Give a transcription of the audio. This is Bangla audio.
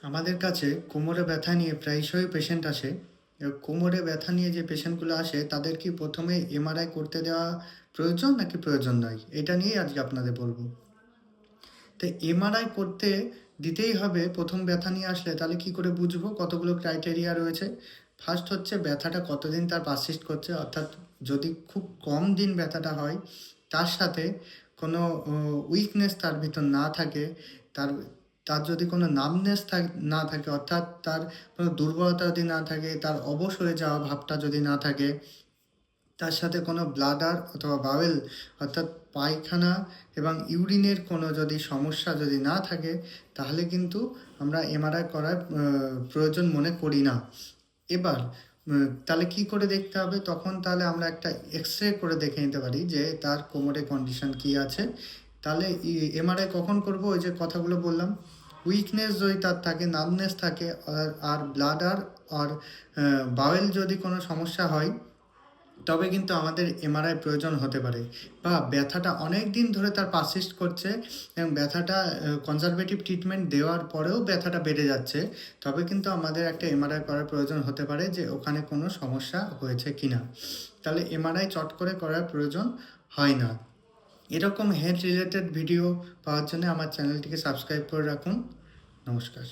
আমাদের কাছে কোমরে ব্যথা নিয়ে প্রায়শই পেশেন্ট আসে। কোমরে ব্যথা নিয়ে যে পেশেন্টগুলো আসে তাদের কি প্রথমে এমআরআই করতে দেওয়া প্রয়োজন নাকি প্রয়োজন নয়? এটা নিয়েই আজকে আপনাদের বলবো। তো এমআরআই করতে দিতেই হবে প্রথম ব্যথা নিয়ে আসলে, তাহলে কি করে বুঝবো? কতগুলো ক্রাইটেরিয়া রয়েছে। ফার্স্ট হচ্ছে ব্যথাটা কতদিন তার পারসিস্ট করছে, অর্থাৎ যদি খুব কম দিন ব্যথাটা হয়, তার সাথে কোনো উইকনেস তার ভিতর না থাকে, তার তার যদি কোনো নামনেস না থাকে, অর্থাৎ তার কোনো দুর্বলতা যদি না থাকে, তার অবশ হয়ে যাওয়া ভাবটা যদি না থাকে, তার সাথে কোনো ব্লাডার অথবা বাওয়েল অর্থাৎ পায়খানা এবং ইউরিনের কোনো যদি সমস্যা যদি না থাকে, তাহলে কিন্তু আমরা এমআরআই করার প্রয়োজন মনে করি না। এবার তাহলে কি করে দেখতে হবে? তখন তাহলে আমরা একটা এক্স রে করে দেখে নিতে পারি যে তার কোমরে কন্ডিশন কী আছে। তাহলে এমআরআই কখন করব? ওই যে কথাগুলো বললাম, উইকনেস যদি তার থাকে, নামনেস থাকে, আর ব্লাডার আর বাওয়েল যদি কোনো সমস্যা হয়, তবে কিন্তু আমাদের এমআরআই প্রয়োজন হতে পারে। বা ব্যথাটা অনেক দিন ধরে তার পারসিস্ট করছে এবং ব্যথাটা কনজারভেটিভ ট্রিটমেন্ট দেওয়ার পরেও ব্যথাটা বেড়ে যাচ্ছে, তবে কিন্তু আমাদের একটা এমআরআই করার প্রয়োজন হতে পারে যে ওখানে কোনো সমস্যা হয়েছে কি না। তাহলে এমআরআই চট করে করার প্রয়োজন হয় না। এরকম হেলথ রিলেটেড ভিডিও পাওয়ার জন্য আমার চ্যানেলটিকে সাবস্ক্রাইব করে রাখুন। নমস্কার।